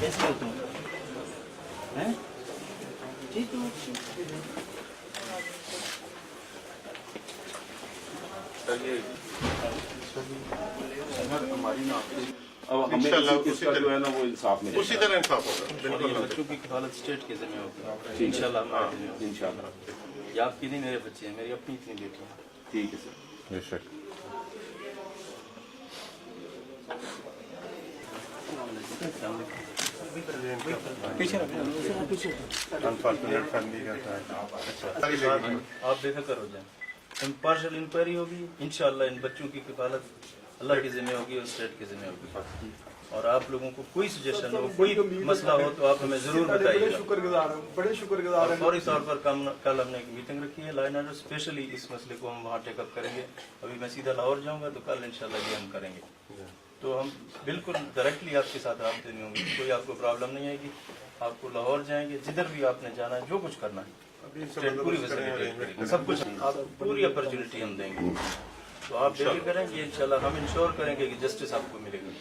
कैसे हो तुम हैं? ठीक हो? हमारी ना अब हमें इंशाल्लाह इसका जो है ना वो इंसाफ मिलेगा, उसी तरह इंसाफ होगा। और बिल्कुल ये बच्चों की कफालत स्टेट के ज़िम्मे होगी ठीक है। इंशाल्लाह हमारे ज़िम्मे होगी। इंशाल्लाह। ये आपके नहीं मेरे बच्चे हैं, मेरी अपनी इतनी बेटियां हैं। ठीक है सर। बेशक। पीछे अनफॉर्चुनेट फैमिली का था। आप बेफिक्र हो जाएं, इम्पार्शल इंक्वायरी होगी इंशाल्लाह। इन बच्चों की कफालत अल्लाह के ज़िम्मे होगी और स्टेट के ज़िम्मे होगी। और आप लोगों को कोई सजेशन हो, कोई मसला हो तो आप हमें ज़रूर बताइएगा। बड़े शुक्रगुजार हैं। फौरी तौर पर कल हमने एक मीटिंग रखी है लाइन ऑर्डर, स्पेशली इस मसले को हम वहाँ टेकअप करेंगे। अभी मैं सीधा लाहौर जाऊँगा तो कल इंशाल्लाह ये हम करेंगे। तो हम बिल्कुल डायरेक्टली आपके साथ राब्ते नहीं होंगे, कोई आपको प्रॉब्लम नहीं आएगी। आपको लाहौर जाएंगे, जिधर भी आपने जाना है, जो कुछ करना है स्टेट पूरी फैसिलिटी करेगी, सब कुछ आप पूरी अपॉर्चुनिटी हम देंगे। तो आप बेफिक्र करेंगे इंशाल्लाह, हम इंश्योर करेंगे कि जस्टिस आपको मिलेगी।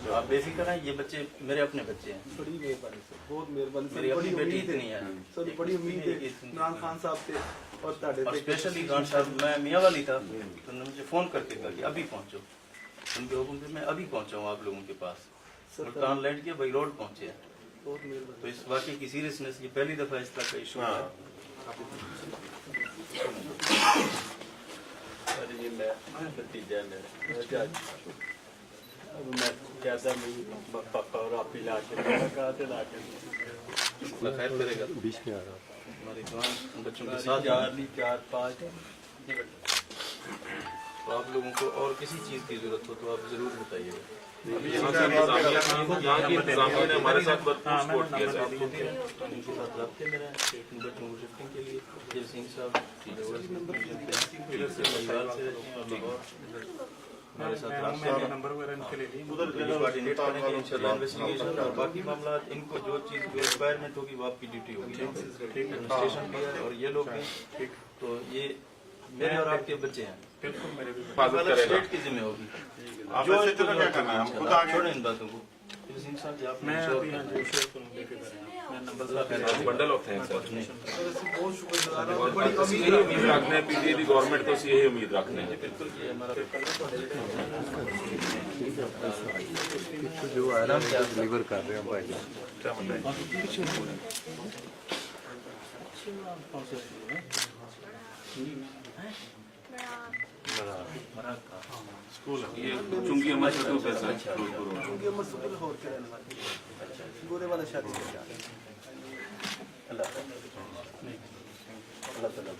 तो आप बेफिक्र हैं, ये बच्चे मेरे अपने बच्चे हैं। बड़ी मेहरबानी सर, बहुत मेहरबानी सर। मेरी अपनी बड़ी बेटी उम्मीद इतनी है सर, बड़ी उम्मीद है इमरान खान साहब से और ताड़े और स्पेशली खान साहब, मैं मियाँ वाली था तो उन्होंने मुझे फोन करके कहा कि अभी पहुंचो। उनके हुक्म पे मैं अभी पहुंचा हूँ आप लोगों के पास। मुल्तान लैंड के भाई रोड पहुंचे हैं। बहुत मेहरबानी। तो इस वाकई की सीरियसनेस, ये पहली दफा इस तरह का इशू है। ये मैं भतीजा मेरा अब मैं कैसा पापा और आप ही लाके कहा थे लाके अल्लाह खैर करेगा। बीच में आ रहा हमारी दुआ बच्चों के साथ है। 4-5 तो आप लोगों को और किसी चीज़ की जरूरत हो तो आप जरूर बताइएगा। अभी यहाँ की इंतजामिया ने हमारे साथ भरपूर सपोर्ट किया सर। उनके साथ रब्ते में रहें इन बच्चों को शिफ्टिंग के लिए। जय सिंह साहब हमारे साथ कोऑर्डिनेट करेंगे इंशाल्लाह इन्वेस्टिगेशन और बाकी मामला। इनको जो चीज़ जो रिक्वायरमेंट होगी वो आपकी ड्यूटी होगी। एडमिनिस्ट्रेशन भी है और ये लोग भी। तो ये मेरे और आपके बच्चे हैं, बिल्कुल मेरे भी हिफाजत करेगा। स्टेट की जिम्मे होगी। आप जो ऐसे चलो क्या करना है, हम खुद आगे छोड़ें इन बातों को। सिंह साहब जी आप बंडल ऑफ थैंक्स सर। बहुत शुक्रगुजार हैं। बड़ी यही उम्मीद रखने हैं पीटीआई की गवर्नमेंट तो यही उम्मीद रखने हैं। बिल्कुल ये हमारा जो आ रहा है डिलीवर कर रहे हैं भाई। क्या बताएं? स्कूल ये चुंगी अमर से तो पैसा क्योंकि हम सुबह लाहौर के रहने वाले हैं। गोरे वाला शादी के साथ अल्लाह ताला